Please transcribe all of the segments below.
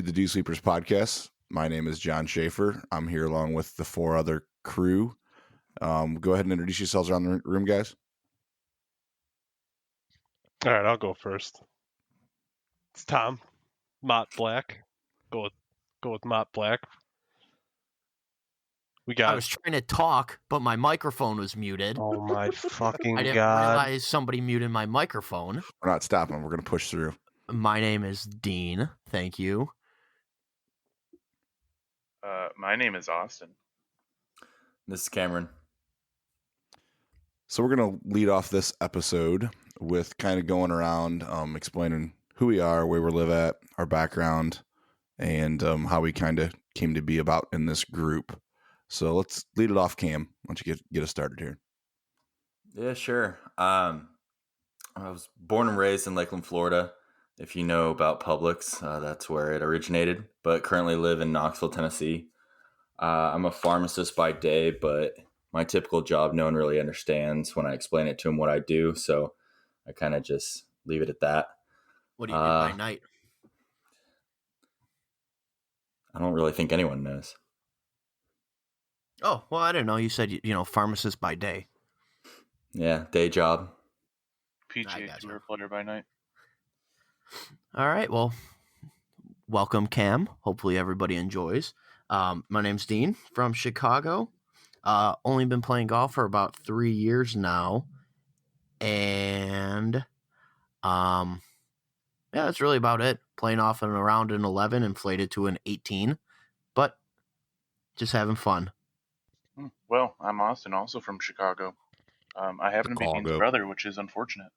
The Dew Sleepers podcast. My name is John Schaefer. I'm here along with the four other crew. Go ahead and introduce yourselves around the room, guys. All right, I'll go first. It's Tom, Mott Black. Go with Mott Black. I was trying to talk, but my microphone was muted. Oh my fucking I didn't god! realize somebody muted my microphone. We're not stopping. We're going to push through. My name is Dean. Thank you. My name is Austin. This is Cameron. So we're going to lead off this episode with kind of going around, explaining who we are, where we live at, our background, and how we kind of came to be about in this group. So let's lead it off, Cam. Why don't you get us started here? Yeah, sure. I was born and raised in Lakeland, Florida. If you know about Publix, that's where it originated, but currently live in Knoxville, Tennessee. I'm a pharmacist by day, but my typical job, no one really understands when I explain it to them what I do, so I kind of just leave it at that. What do you do by night? I don't really think anyone knows. Oh, well, I didn't know. You said, pharmacist by day. Yeah, day job. PGA Tour player by night. All right, well, welcome, Cam. Hopefully everybody enjoys. My name's Dean from Chicago. Only been playing golf for about 3 years now. And, yeah, that's really about it. Playing off and around an 11, inflated to an 18. But just having fun. Well, I'm Austin, also from Chicago. I happen to be Dean's brother, which is unfortunate.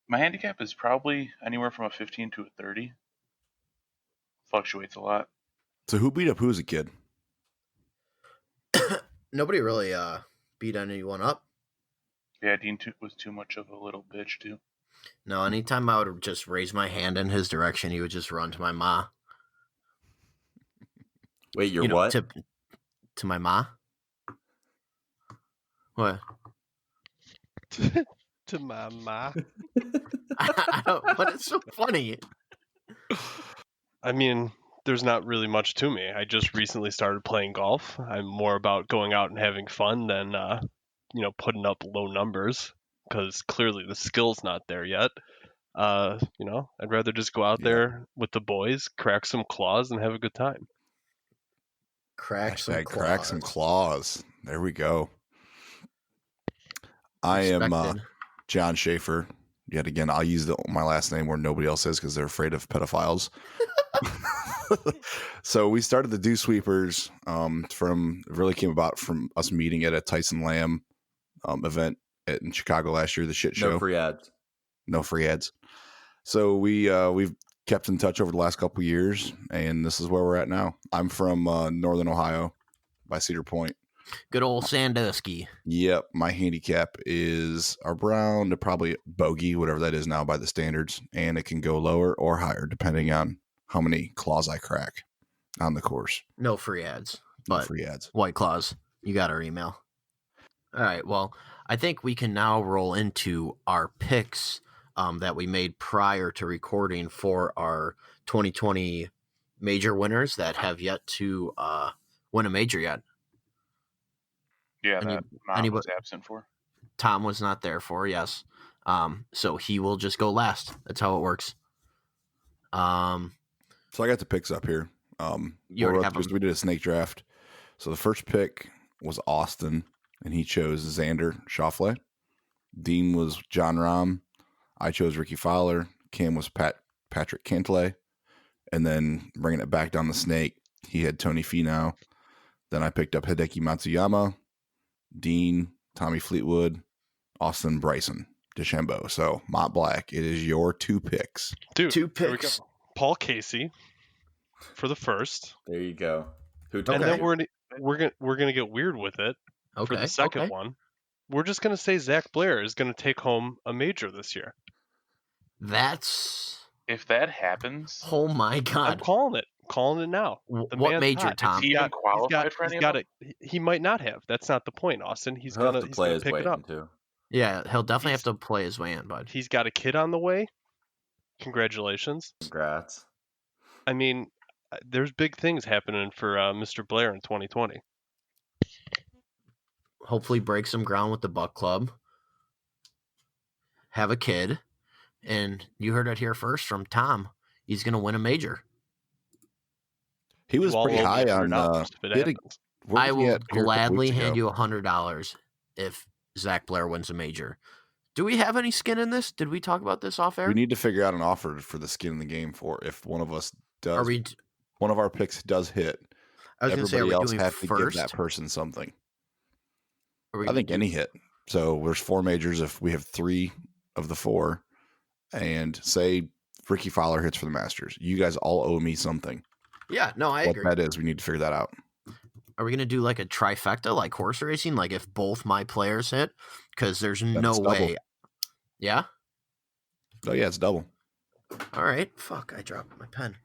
My handicap is probably anywhere from a 15 to a 30. Fluctuates a lot. So who beat up who as a kid? Nobody really beat anyone up. Yeah, Dean was too much of a little bitch, too. No, anytime I would just raise my hand in his direction, he would just run to my ma. Wait, what? To my ma? What? To my ma. I don't, but it's so funny. I mean, there's not really much to me. I just recently started playing golf. I'm more about going out and having fun than, putting up low numbers, because clearly the skill's not there yet. I'd rather just go out there with the boys, crack some claws, and have a good time. Crack some claws. There we go. I am John Schaefer. Yet again, I'll use my last name where nobody else is because they're afraid of pedophiles. So we started the Dew Sweepers really came about from us meeting at a Tyson Lamb event in Chicago last year, the shit show. No free ads. So we've kept in touch over the last couple of years, and this is where we're at now. I'm from Northern Ohio by Cedar Point. Good old Sandusky. Yep, my handicap is around probably bogey, whatever that is now by the standards, and it can go lower or higher depending on how many claws I crack on the course. No free ads. But no free ads. White Claws, you got our email. All right, well, I think we can now roll into our picks that we made prior to recording for our 2020 major winners that have yet to win a major yet. Yeah, that Mom was absent for. Tom was not there for, yes. So he will just go last. That's how it works. So I got the picks up here. We did a snake draft. So the first pick was Austin, and he chose Xander Schauffele. Dean was John Rahm. I chose Ricky Fowler. Cam was Patrick Cantlay. And then bringing it back down the snake, he had Tony Finau. Then I picked up Hideki Matsuyama, Dean, Tommy Fleetwood, Austin Bryson DeChambeau. So Mott Black, it is your two picks. Dude, 2 picks. Paul Casey for the first. There you go. And then we're gonna get weird with it for the second one. We're just gonna say Zach Blair is gonna take home a major this year. If that happens, oh my god! I'm calling it now. What major, Tom? He even qualified for any of them? He might not have. That's not the point, Austin. He's gonna play his way it up. Too. Yeah, he'll definitely have to play his way in, bud. He's got a kid on the way. Congratulations. Congrats. I mean, there's big things happening for Mr. Blair in 2020. Hopefully break some ground with the Buck Club. Have a kid. And you heard it here first from Tom. He's going to win a major. He was pretty high on I will gladly hand you $100 if Zach Blair wins a major. Do we have any skin in this? Did we talk about this off air? We need to figure out an offer for the skin in the game for if one of us does. One of our picks does hit. I was going to say, are we doing have first? To give that person something. I think any hit. So there's 4 majors. If we have 3 of the 4, and say Ricky Fowler hits for the Masters, you guys all owe me something. Yeah, no, I agree. What that is, we need to figure that out. Are we going to do like a trifecta, like horse racing? Like if both my players hit? Because there's no way. Yeah? Oh, yeah, it's double. All right. Fuck, I dropped my pen.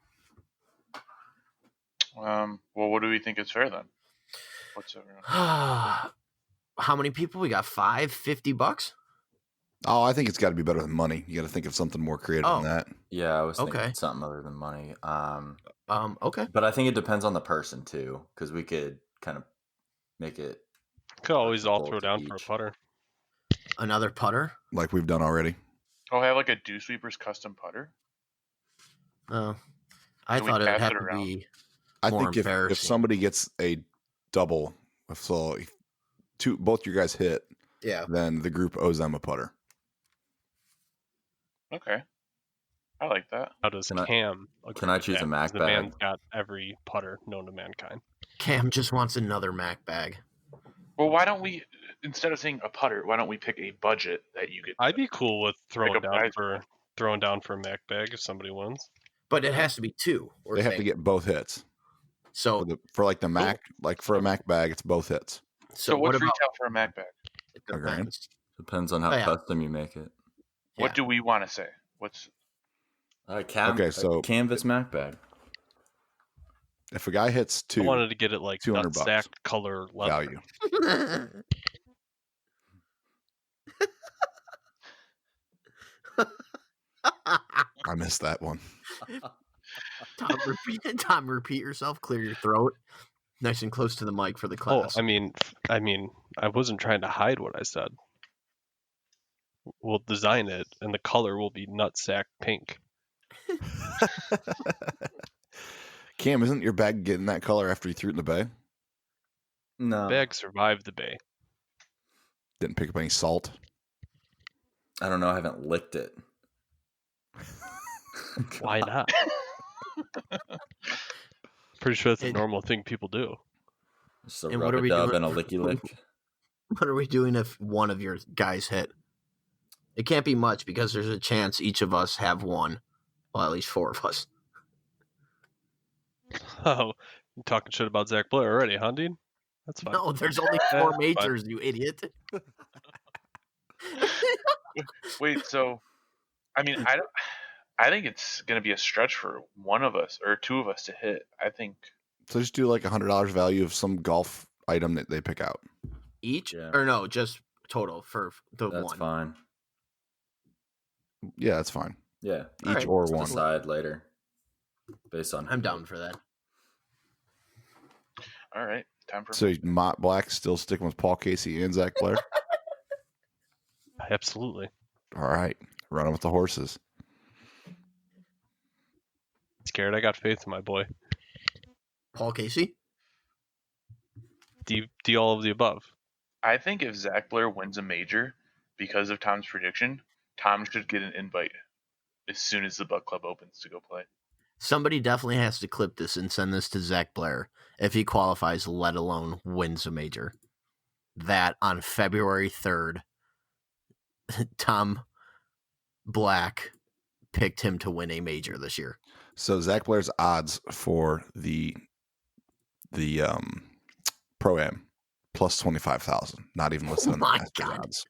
Well, what do we think is fair then? What's everyone? How many people? We got 5, $50? Oh, I think it's got to be better than money. You got to think of something more creative than that. Yeah, I was thinking something other than money. Okay. But I think it depends on the person too, because we could kind of make it. Could always all throw down for a putter. Another putter? Like we've done already. Oh, have like a Dew Sweepers custom putter? Oh, I thought it would have to be more embarrassing. If somebody gets a double, so both your guys hit, then the group owes them a putter. Okay. I like that. How does Cam? Can I choose a Mac bag? The man's got every putter known to mankind. Cam just wants another Mac bag. Well, why don't we, instead of saying a putter, why don't we pick a budget that you get? I'd be cool with throwing down for a Mac bag if somebody wins. But it has to be 2. They have to get both hits. So for like the Mac, like for a Mac bag, it's both hits. So what's retail for a Mac bag? Depends on how custom you make it. What do we want to say? What's so canvas Mac bag. If a guy hits 2, I wanted to get it like $200 sack color leather. Value. I missed that one. Tom, repeat yourself. Clear your throat. Nice and close to the mic for the class. Oh, I mean, I wasn't trying to hide what I said. We'll design it, and the color will be nutsack pink. Cam, isn't your bag getting that color after you threw it in the bay? No. The bag survived the bay. Didn't pick up any salt? I don't know. I haven't licked it. Why not? Pretty sure that's a normal thing people do. Just a rub-a-dub and a licky-lick. What are we doing if one of your guys hit? It can't be much because there's a chance each of us have one. Well, at least 4 of us. Oh, you're talking shit about Zach Blair already, huh, dude? That's fine. No, there's only 4 majors, you idiot. Wait, so I mean, I think it's going to be a stretch for one of us or 2 of us to hit. I think. So just do like $100 value of some golf item that they pick out. Each? Yeah. Or no, just total for the That's one. That's fine. Yeah, that's fine. Yeah. Each or one. Decide later. Based on. I'm down for that. All right. Time for. So Mott Black still sticking with Paul Casey and Zach Blair? Absolutely. All right. Running with the horses. Scared? I got faith in my boy. Paul Casey? D all of the above. I think if Zach Blair wins a major because of Tom's prediction, Tom should get an invite as soon as the Buck Club opens to go play. Somebody definitely has to clip this and send this to Zach Blair if he qualifies, let alone wins a major. That on February 3rd, Tom Black picked him to win a major this year. So Zach Blair's odds for the Pro-Am plus 25,000. Not even listed on the Master odds.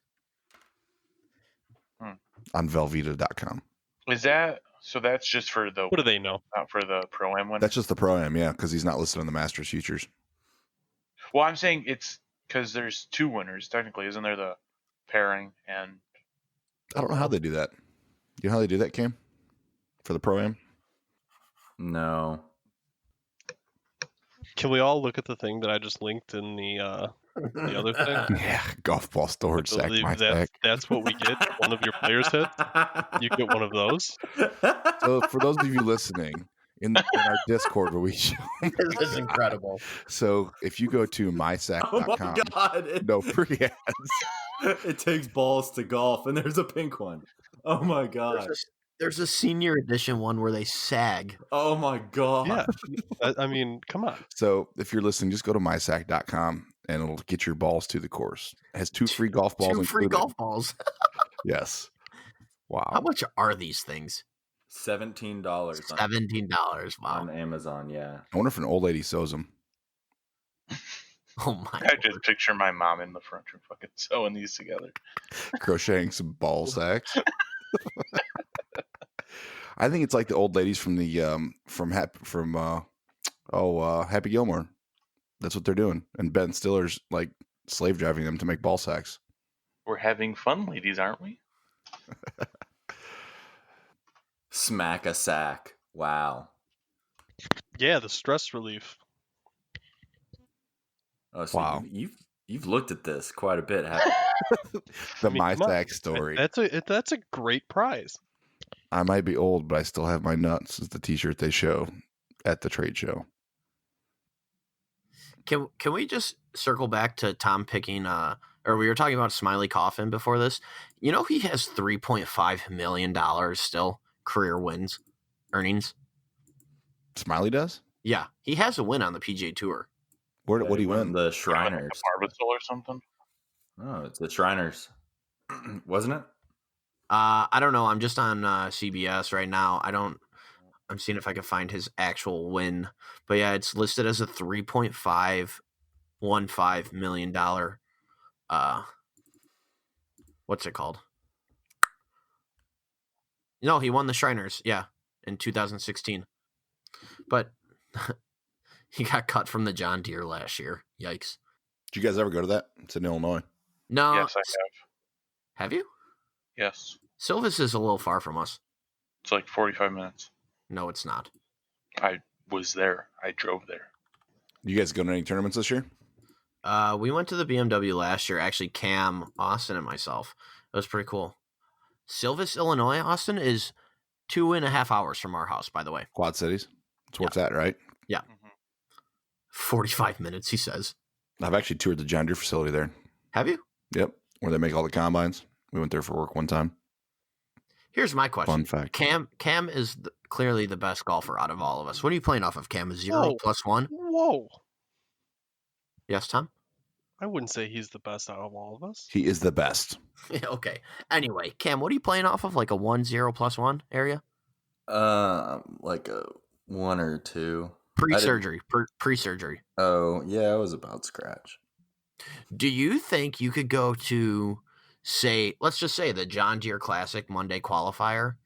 On Velveeta.com. Is that so? That's just for the. What do they know? Not for the Pro-Am one. That's just the Pro-Am, yeah, because he's not listed on the Masters futures. Well, I'm saying it's because there's 2 winners technically, isn't there? The pairing and. I don't know how they do that. You know how they do that, Cam? for the Pro-Am? No. Can we all look at the thing that I just linked in the other thing? Yeah, golf ball storage sack. That's what we get. One of your players hits. You get one of those. So for those of you listening, in our Discord where we show This is incredible. So if you go to mysack.com, oh my God. no free ads. It takes balls to golf, and there's a pink one. Oh my God. There's a senior edition one where they sag. Oh my God. Yeah. I mean, come on. So if you're listening, just go to mysack.com and it'll get your balls to the course. It has 2 free golf balls. 2 free golf balls. Yes. Wow. How much are these things? $17. $17. Wow. On Amazon, yeah. I wonder if an old lady sews them. Oh my! I just picture my mom in the front room fucking sewing these together, crocheting some ball sacks. I think it's like the old ladies from the Happy Gilmore. That's what they're doing, and Ben Stiller's like slave driving them to make ball sacks. We're having fun, ladies, aren't we? Smack a sack. Wow. Yeah, the stress relief. Oh, so wow. You've looked at this quite a bit, haven't you? My sack story. That's a great prize. I might be old, but I still have my nuts. Is the T-shirt they show at the trade show. Can we just circle back to Tom picking? Or we were talking about Smiley Coffin before this. You know, he has $3.5 million still career earnings. Smiley does? Yeah, he has a win on the PGA Tour. What do you win? The Shriners. Barbasol or something? Oh, it's the Shriners. Wasn't it? I don't know. I'm just on CBS right now. I'm seeing if I can find his actual win. But yeah, it's listed as a $3.515 million. What's it called? No, he won the Shriners. Yeah, in 2016. But he got cut from the John Deere last year. Yikes. Did you guys ever go to that? It's in Illinois. No. Yes, I have. Have you? Yes. Silvis is a little far from us. It's like 45 minutes. No, it's not. I was there. I drove there. You guys go to any tournaments this year? We went to the BMW last year. Actually, Cam, Austin, and myself. It was pretty cool. Silvis, Illinois, Austin, is 2.5 hours from our house, by the way. Quad Cities. That's where it's at, right? Yeah. Mm-hmm. 45 minutes, he says. I've actually toured the John Deere facility there. Have you? Yep. Where they make all the combines. We went there for work one time. Here's my question. Fun fact. Cam is clearly the best golfer out of all of us. What are you playing off of, Cam? A 0 plus 1? Whoa. Yes, Tom? I wouldn't say he's the best out of all of us. He is the best. Okay. Anyway, Cam, what are you playing off of? Like a 1-0 plus 1 area? Like a 1 or 2. Pre-surgery. Pre-surgery. Oh, yeah, it was about scratch. Do you think you could go to, say, let's just say the John Deere Classic Monday qualifier?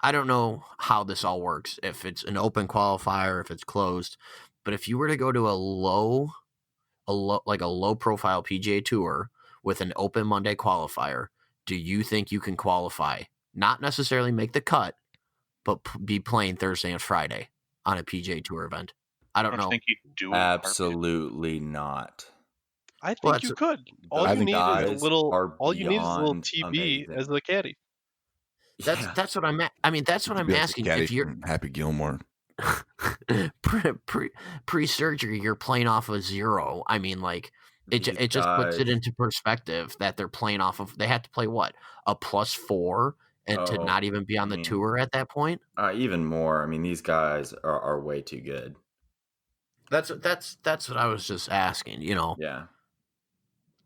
I don't know how this all works, if it's an open qualifier, if it's closed, but if you were to go to a low profile PGA Tour with an open Monday qualifier, do you think you can qualify? Not necessarily make the cut, but be playing Thursday and Friday on a PGA Tour event. I don't know. Think you do Absolutely not. I think you could. All you need is a little TB amazing. as the caddy. That's what I'm. That's what I'm asking. If you're Happy Gilmore, pre-surgery, you're playing off of 0. I mean, like it just puts it into perspective that they're playing off of. They had to play what, a +4, and to not even be on the tour at that point. Even more. I mean, these guys are way too good. That's what I was just asking. You know. Yeah.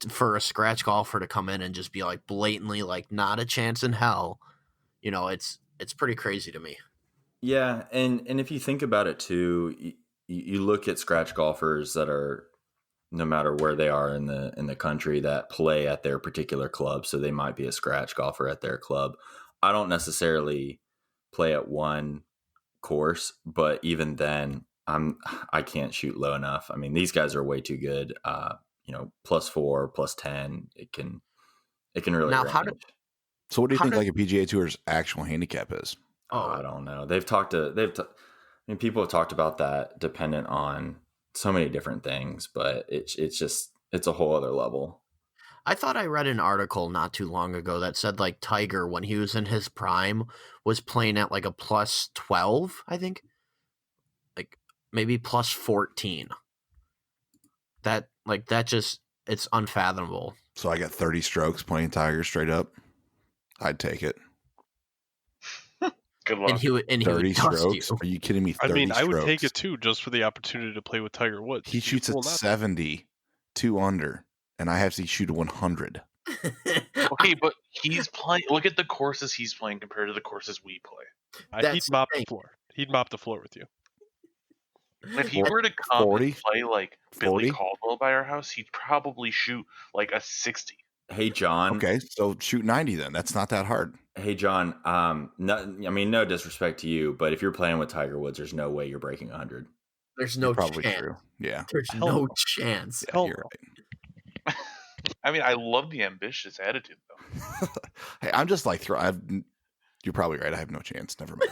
For a scratch golfer to come in and just be like blatantly like not a chance in hell, you know, it's pretty crazy to me. Yeah, and if you think about it too, you look at scratch golfers that are, no matter where they are in the country, that play at their particular club, so they might be a scratch golfer at their club. I don't necessarily play at one course, but even then, I can't shoot low enough. I mean, these guys are way too good. +4, +10, it can really. Now, range. So what do you think like a PGA Tour's actual handicap is? Oh, I don't know. People have talked about that dependent on so many different things, but it's a whole other level. I thought I read an article not too long ago that said like Tiger, when he was in his prime, was playing at like a plus 12, I think. Like maybe plus 14. That just, it's unfathomable. So I got 30 strokes playing Tiger straight up. I'd take it. Good luck. And he would 30 strokes? You. Are you kidding me? 30 I mean, I would strokes. take it too, just for the opportunity to play with Tiger Woods. He shoots at 70, 2 under, and I have to shoot a 100. Okay, but he's playing. Look at the courses he's playing compared to the courses we play. He'd mop the floor. He'd mop the floor with you. If he were to come 40? and play like 40? Billy Caldwell by our house, he'd probably shoot like a 60. Hey, John. Okay, so shoot 90 then. That's not that hard. Hey, John. No disrespect to you, but if you're playing with Tiger Woods, there's no way you're breaking 100. There's no Probably chance. true. Yeah. There's no chance. Yeah, you're right. I mean, I love the ambitious attitude, though. Hey, I'm just like, you're probably right. I have no chance. Never mind.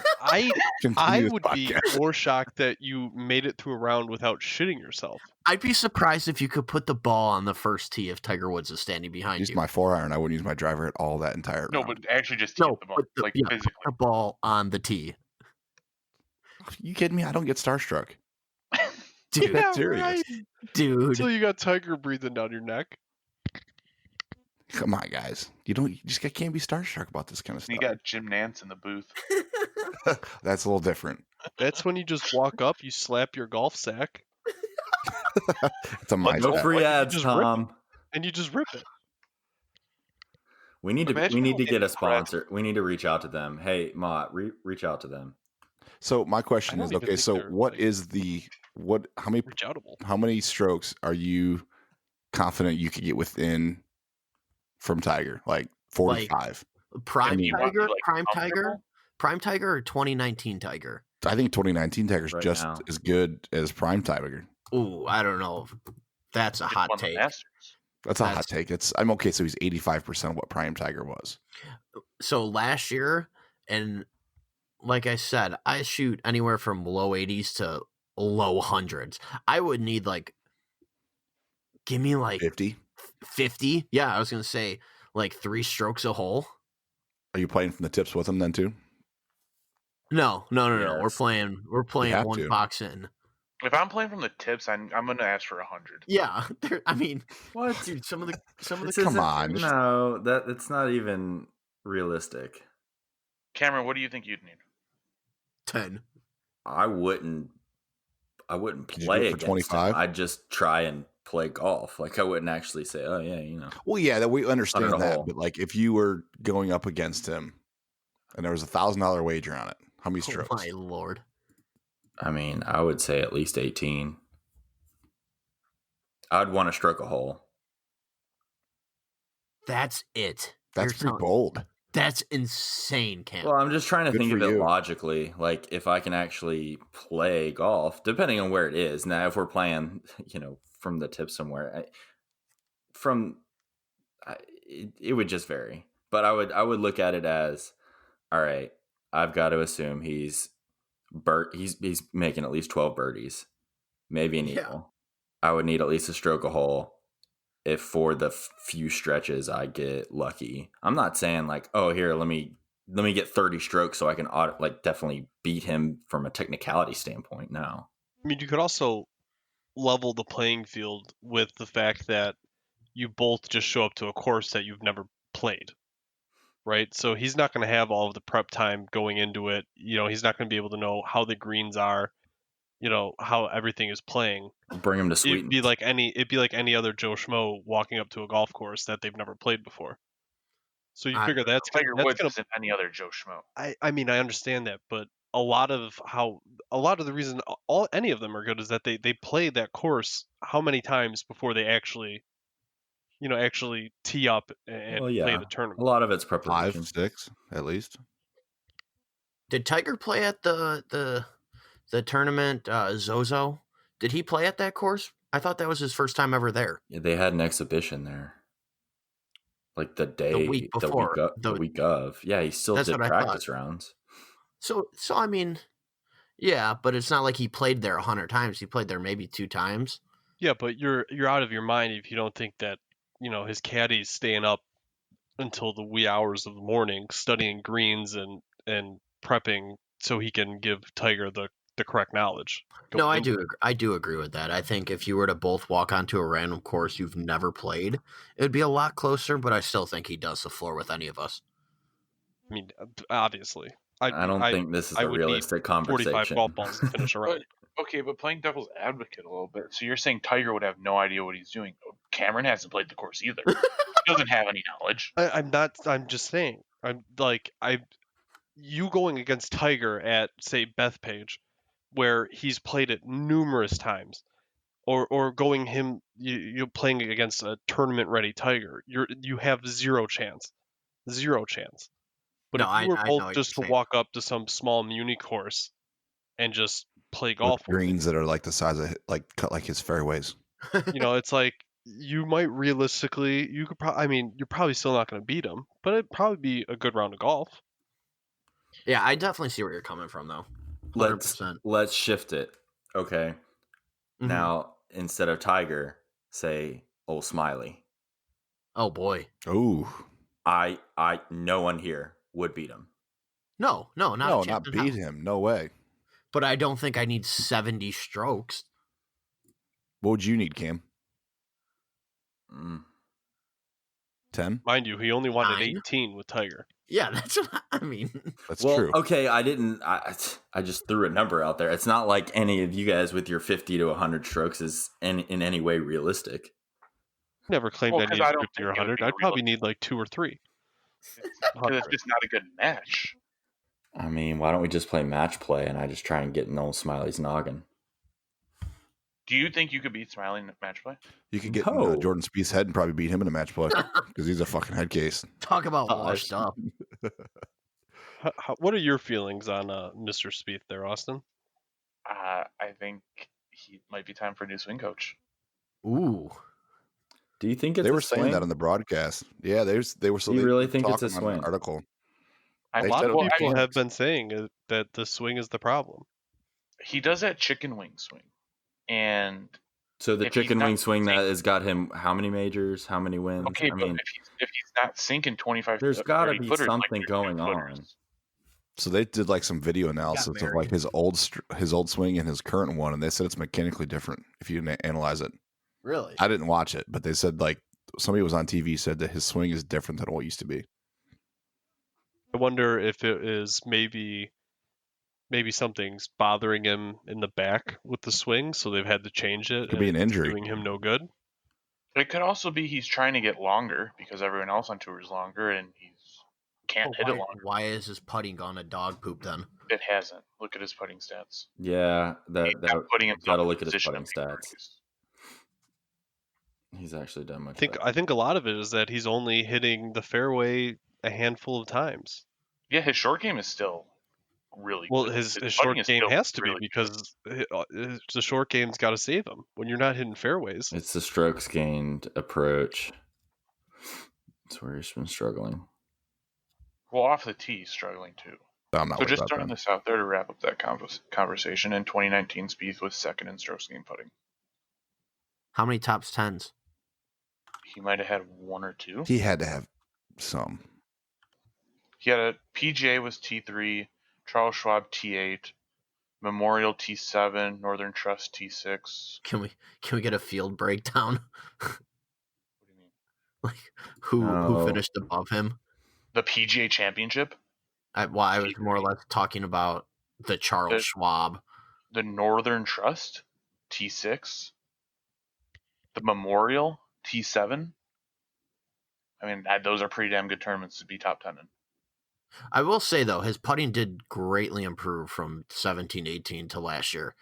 I would be more shocked that you made it through a round without shitting yourself. I'd be surprised if you could put the ball on the first tee if Tiger Woods is standing behind Use you. my 4-iron. I wouldn't use my driver at all that entire No, round. but actually just hit the ball, physically. Put the ball on the tee. You kidding me? I don't get starstruck. Dude, That's serious. Right. Dude. Until you got Tiger breathing down your neck. Come on, guys. You can't be starstruck about this kind of stuff. You got Jim Nance in the booth. That's a little different. That's when you just walk up, you slap your golf sack, It's a mindset. No free ads, Tom. and you just rip it. We need Imagine to get a how sponsor. We need to reach out to them. Hey, Mott, reach out to them. So my question I is, don't even okay, think so they're, what like, is Reach-outable. how many strokes are you confident you could get within from Tiger? Like 45. Prime you want to Tiger, be, like, Prime Tiger or 2019 Tiger? I think 2019 Tiger's Right just now. as good as prime Tiger. Ooh, I don't know. That's a hot Won the take. Masters. That's a hot take. I'm okay. So he's 85% of what prime Tiger was. So last year, and like I said, I shoot anywhere from low 80s to low hundreds. I would need give me 50. 50. Yeah, I was gonna say 3 strokes a hole. Are you playing from the tips with him then too? No. Yes. We're playing have one to. box in. If I'm playing from the tips, I'm going to ask for 100. Yeah, I mean, What? dude, some of the Come on. No, it's not even realistic. Cameron, what do you think you'd need? 10. I wouldn't Could you do play it for against him. 25? I'd just try and play golf. I wouldn't actually say, oh yeah, Well, yeah, that we understand 100 a that, hole. but if you were going up against him and there was $1,000 wager on it, how many Oh strokes? my lord. I mean, I would say at least 18. I'd want to stroke a hole. That's it. That's You're pretty telling- bold. That's insane, Cam. Well, I'm just trying to Good think for of it you. logically. Like, if I can actually play golf, depending on where it is. Now, if we're playing, from the tip somewhere, it would just vary. But I would look at it as, all right, I've got to assume he's making at least 12 birdies, maybe an Yeah. eagle. I would need at least a stroke a hole. If for the few stretches I get lucky. I'm not saying here, let me get 30 strokes so I can definitely beat him from a technicality standpoint. No. I mean, you could also level the playing field with the fact that you both just show up to a course that you've never played, right? So he's not going to have all of the prep time going into it. He's not going to be able to know how the greens are, how everything is playing. Bring him to Sweden. It'd be like any other Joe Schmo walking up to a golf course that they've never played before. So you figure that's Tiger gonna, Woods isn't any other Joe Schmo. I mean, I understand that, but a lot of the reason any of them are good is that they play that course how many times before they actually tee up and play the tournament. A lot of it's 5, preparation. 6 at least. Did Tiger play at the tournament Zozo? Did he play at that course? I thought that was his first time ever there. Yeah, they had an exhibition there. Like the day, week before. the week of. Yeah, he still That's did what I practice rounds. So I mean, yeah, but it's not like he played there 100 times. He played there maybe 2 times. Yeah, but you're out of your mind if you don't think that, his caddy's staying up until the wee hours of the morning studying greens and prepping so he can give Tiger the correct knowledge. No, I do agree with that. I think if you were to both walk onto a random course you've never played, it would be a lot closer, but I still think he does the floor with any of us. I mean, obviously. I don't think this is a realistic conversation. 45 golf balls to finish a round. Okay, but playing devil's advocate a little bit. So you're saying Tiger would have no idea what he's doing. Cameron hasn't played the course either. He doesn't have any knowledge. I'm just saying. You going against Tiger at, say, Bethpage, where he's played it numerous times, or going you playing against a tournament-ready Tiger, you have zero chance. But No, if you were I both know what just to you're saying. walk up to some small muni course and just play golf with greens that are like the size of cut like his fairways. It's like you might realistically, you're probably still not going to beat him, but it'd probably be a good round of golf. Yeah, I definitely see where you're coming from, though. 100%. Let's shift it. Okay. Mm-hmm. Now, instead of Tiger, say Old Smiley. Oh boy. Ooh. No one here would beat him. No, not beat him. No way. But I don't think I need 70 strokes. What would you need, Cam? 10? Mind you, he only wanted 18 with Tiger. Yeah, that's what I mean. That's true. Okay, I just threw a number out there. It's not like any of you guys with your 50 to 100 strokes is in any way realistic. Never claimed I needed 50 or 100. I'd probably need like 2 or 3. It's just not a good match. I mean, why don't we just play match play and I just try and get in Old Smiley's noggin? Do you think you could beat Smiley in match play? You could get Jordan Spieth's head and probably beat him in a match play because he's a fucking head case. Talk about washed up. What are your feelings on Mr. Spieth there, Austin? I think he might be time for a new swing coach. Ooh. Do you think it's they were saying that on the broadcast? Yeah, they were. Do you really think it's a swing? Article. A lot of people have been saying that the swing is the problem. He does that chicken wing swing, and so the chicken wing swing that has got him how many majors, how many wins? Okay, but if he's not sinking 25, there's got to be something going on. So they did like some video analysis of like his old swing and his current one, and they said it's mechanically different if you analyze it. Really? I didn't watch it, but they said like somebody was on TV said that his swing is different than what it used to be. I wonder if it is maybe something's bothering him in the back with the swing, so they've had to change it. Could be an injury. Doing him no good. It could also be he's trying to get longer because everyone else on tour is longer and he can't hit it longer. Why is his putting gone a dog poop then? It hasn't. Look at his putting stats. Yeah, gotta look at his putting stats. He's actually done much better. I think a lot of it is that he's only hitting the fairway a handful of times. Yeah, his short game is still really well. Good. His short game has to really be because the short game's got to save him when you're not hitting fairways. It's the strokes gained approach. That's where he's been struggling. Well, off the tee, he's struggling too. So just throwing this out there to wrap up that conversation. In 2019, Spieth was second in strokes gained putting. How many tops 10s? He might have had 1 or 2. He had to have some. He had a PGA was T3, Charles Schwab T8, Memorial T7, Northern Trust T6. Can we get a field breakdown? What do you mean? Like who finished above him? The PGA Championship? I was more or less talking about the Charles Schwab. The Northern Trust T6. The Memorial T7. I mean, those are pretty damn good tournaments to be top 10 in. I will say, though, his putting did greatly improve from 17-18 to last year.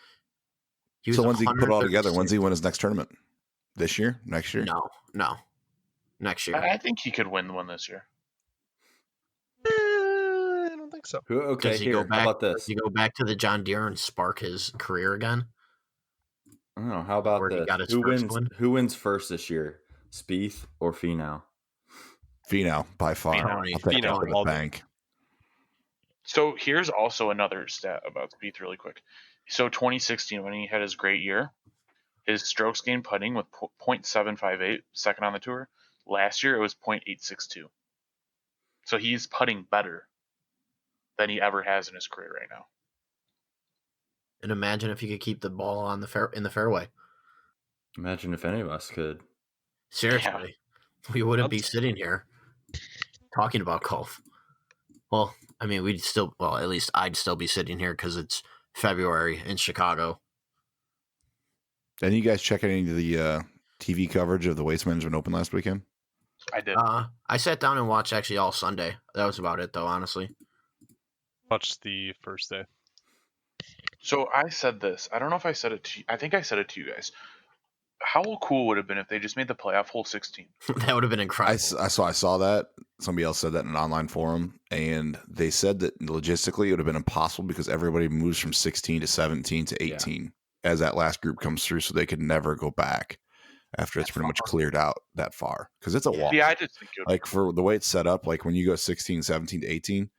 So when's he put it all together? When's he win his next tournament? This year? Next year? No. Next year. I think he could win one this year. I don't think so. Okay, does he go back, how about this? Does he go back to the John Deere and spark his career again? I don't know. How about this? Who wins first this year? Spieth or Finau? Finau, by far. Finau, I'll take that for the bank. So here's also another stat about Spieth really quick. So 2016, when he had his great year, his strokes gained putting with .758, second on the tour. Last year it was .862. So he's putting better than he ever has in his career right now. And imagine if you could keep the ball on in the fairway. Imagine if any of us could. Seriously, we wouldn't be sitting here talking about golf. Well, I mean, at least I'd still be sitting here because it's February in Chicago. And you guys check any of the TV coverage of the Waste Management Open last weekend? I did. I sat down and watched actually all Sunday. That was about it, though, honestly. Watched the first day. So I said this. I don't know if I said it to you. I think I said it to you guys. How cool would it have been if they just made the playoff hole 16? That would have been incredible. I saw that. Somebody else said that in an online forum, and they said that logistically it would have been impossible because everybody moves from 16 to 17 to 18 as that last group comes through, so they could never go back after it's pretty much cleared out that far because it's a walk. Yeah, I just think like for the way it's set up, like when you go 16, 17 to 18,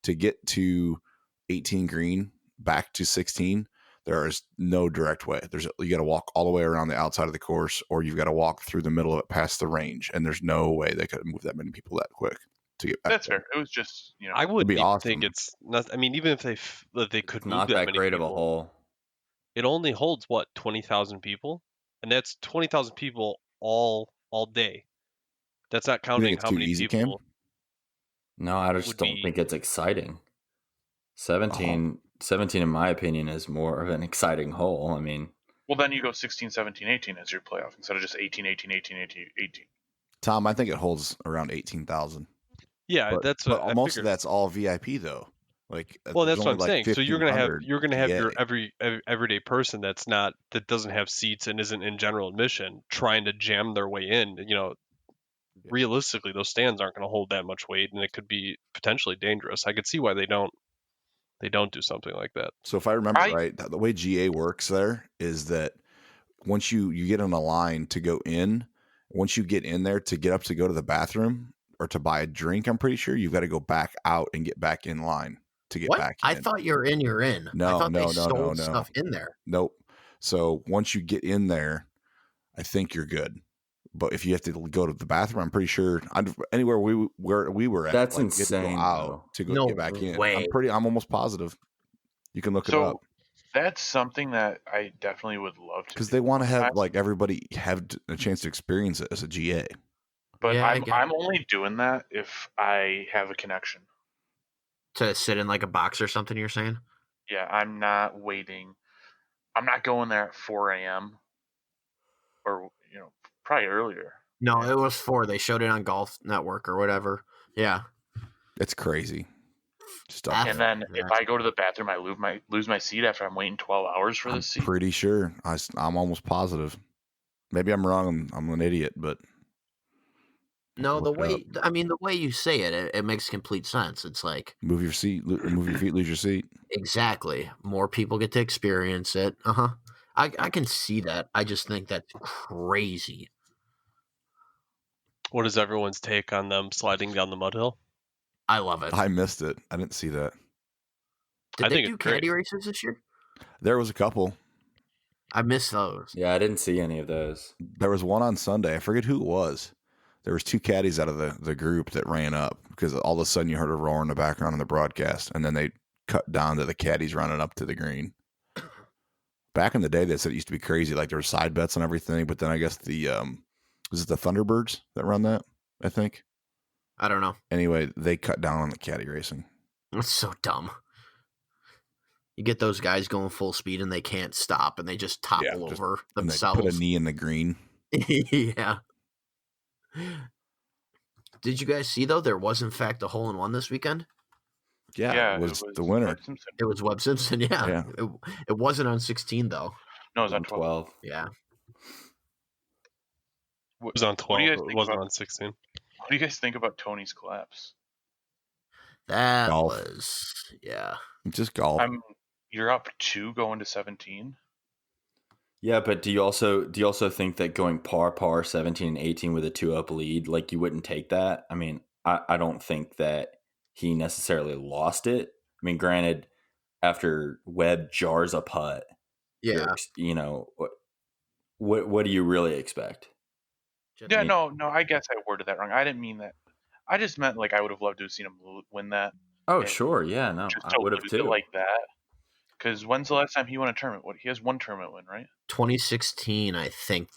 to get to 18 green back to 16, there is no direct way. You got to walk all the way around the outside of the course, or you've got to walk through the middle of it past the range, and there's no way they could move that many people that quick to get back. That's there. fair. It was just, I wouldn't even awesome. think it's not. I mean, even if they could move not that that many great people, of a hole. It only holds 20,000 people, and that's 20,000 people all day. That's not counting how many easy, people. Cam? No, I just don't think it's exciting. 17, in my opinion, is more of an exciting hole. I mean, well, then you go 16, 17, 18 as your playoff instead of just 18, 18, 18, 18, 18. Tom, I think it holds around 18,000. Yeah, but most of that's all VIP though. Like, well, that's what I'm saying. So you're gonna have your everyday person that doesn't have seats and isn't in general admission trying to jam their way in. Realistically, those stands aren't going to hold that much weight, and it could be potentially dangerous. I could see why they don't do something like that. So if I remember right, the way GA works there is that once you get on a line to go in, once you get in there to get up to go to the bathroom or to buy a drink, I'm pretty sure you've got to go back out and get back in line to get back in. I thought you're in. No, I thought no, they stole stuff in there. Nope. So once you get in there, I think you're good. But if you have to go to the bathroom, I'm pretty sure anywhere where we were at, that's like, insane. You have to go out to go get back in. I'm almost positive. You can look it up. That's something that I definitely would love to, because they want to have like everybody have a chance to experience it as a GA. But yeah, I'm only doing that if I have a connection to sit in like a box or something. You're saying? Yeah, I'm not waiting. I'm not going there at 4 a.m. or probably earlier. No, it was 4. They showed it on Golf Network or whatever. Yeah, it's crazy. And then if I go to the bathroom, I lose my seat after I'm waiting 12 hours for this seat. Pretty sure. I'm almost positive. Maybe I'm wrong. I'm an idiot, but no. The way you say it makes complete sense. It's like move your seat, move your feet, lose your seat. Exactly. More people get to experience it. I can see that. I just think that's crazy. What is everyone's take on them sliding down the mud hill? I love it. I missed it. I didn't see that. Did they do caddy races this year? There was a couple. I missed those. Yeah, I didn't see any of those. There was one on Sunday. I forget who it was. There was 2 caddies out of the group that ran up because all of a sudden you heard a roar in the background in the broadcast, and then they cut down to the caddies running up to the green. Back in the day, they said it used to be crazy. Like there were side bets and everything, but then I guess was it the Thunderbirds that run that? I think. I don't know. Anyway, they cut down on the caddy racing. That's so dumb. You get those guys going full speed and they can't stop and they just topple over themselves. And they put a knee in the green. Yeah. Did you guys see, though, there was, in fact, a hole-in-one this weekend? Yeah, it was the winner. It was Webb Simpson, yeah. It wasn't on 16, though. No, it was on 12. Yeah. It was on 12. It wasn't on 16. What do you guys think about Tony's collapse? That golf. Was, yeah. Just golf. You're up 2 going to 17. Yeah, but do you also think that going par 17 and 18 with a 2-up lead, like you wouldn't take that? I mean, I don't think that he necessarily lost it, I mean, granted, after Webb jars a putt, Yeah. What do you really expect? Yeah, no, I guess I worded that wrong. I didn't mean that. I just meant like I would have loved to have seen him win that. Oh, sure, yeah, no, just I to would have lose too. it like that. Because when's the last time he won a tournament? He has one tournament win, right? 2016, I think,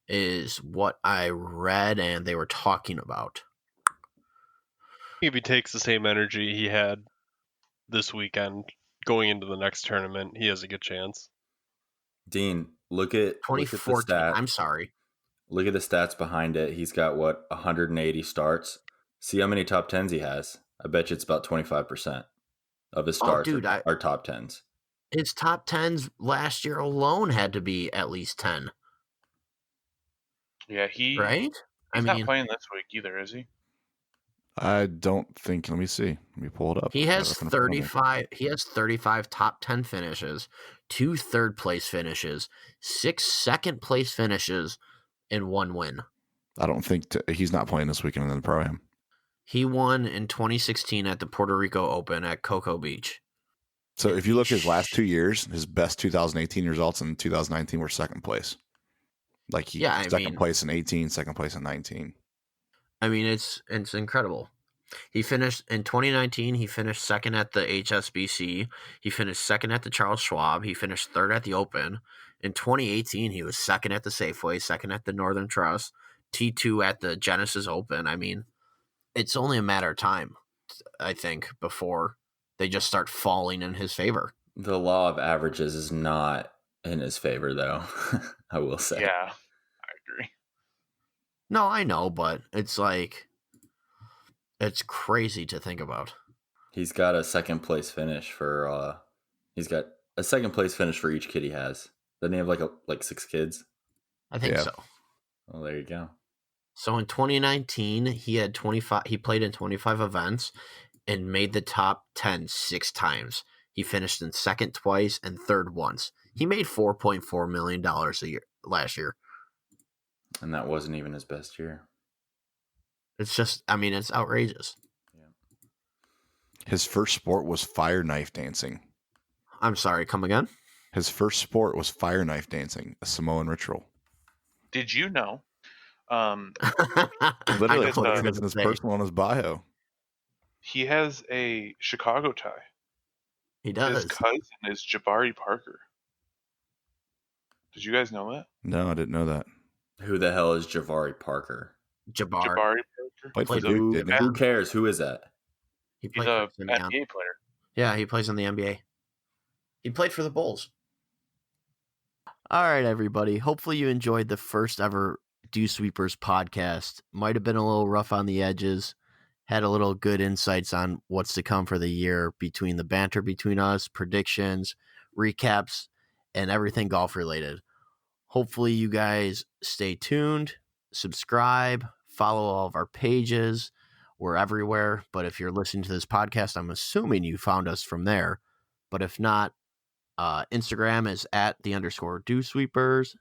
is what I read and they were talking about. If he takes the same energy he had this weekend going into the next tournament, he has a good chance. Dean, look at 2014. I'm sorry. Look at the stats behind it. He's got 180 starts. See how many top 10s he has. I bet you it's about 25% of his starts are top 10s. His top 10s last year alone had to be at least 10. Yeah, right? He's not playing this week either, is he? I don't think. Let me see. Let me pull it up. He has 35. He has 35 top 10 finishes, 2 third-place finishes, 6 second-place finishes, and 1 win. I don't think he's not playing this weekend in the Pro-Am. He won in 2016 at the Puerto Rico Open at Cocoa Beach. So if you look at his last 2 years, his best 2018 results in 2019 were second place. Like second place in 18, second place in 19. I mean, it's incredible. He finished in 2019. He finished second at the HSBC. He finished second at the Charles Schwab. He finished third at the Open. In 2018, he was second at the Safeway, second at the Northern Trust, T2 at the Genesis Open. I mean, it's only a matter of time, I think, before they just start falling in his favor. The law of averages is not in his favor, though. I will say. Yeah, I agree. No, I know, but it's like, it's crazy to think about. He's got a second place finish for each kid he has. Doesn't he have like 6 kids? I think so. Well, there you go. So in 2019, he had 25. He played in 25 events and made the top 10 6 times. He finished in second twice and third once. He made $4.4 million a year last year. And that wasn't even his best year. It's just, I mean, it's outrageous. Yeah. His first sport was fire knife dancing. I'm sorry, come again? His first sport was fire knife dancing, a Samoan ritual. Did you know? Literally, it's his personal on his bio. He has a Chicago tie. He does. His cousin is Jabari Parker. Did you guys know that? No, I didn't know that. Who the hell is Jabari Parker? Jabari Parker. Played for Duke, didn't he? Who cares? Who is that? He's an NBA player. Yeah, he plays in the NBA. He played for the Bulls. All right, everybody. Hopefully you enjoyed the first ever Dew Sweepers podcast. Might have been a little rough on the edges. Had a little good insights on what's to come for the year between the banter between us, predictions, recaps, and everything golf related. Hopefully you guys stay tuned, subscribe, follow all of our pages. We're everywhere. But if you're listening to this podcast, I'm assuming you found us from there. But if not, Instagram is @_Dew Sweepers.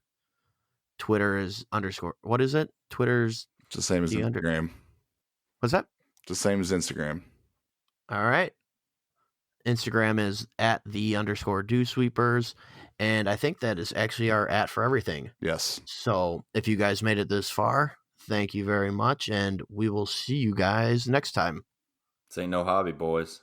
Twitter is _ what is it? Twitter's it's the same as Instagram. What's that? It's the same as Instagram. All right. Instagram is @_Dew Sweepers. And I think that is actually our @ for everything. Yes. So if you guys made it this far, thank you very much. And we will see you guys next time. This ain't no hobby, boys.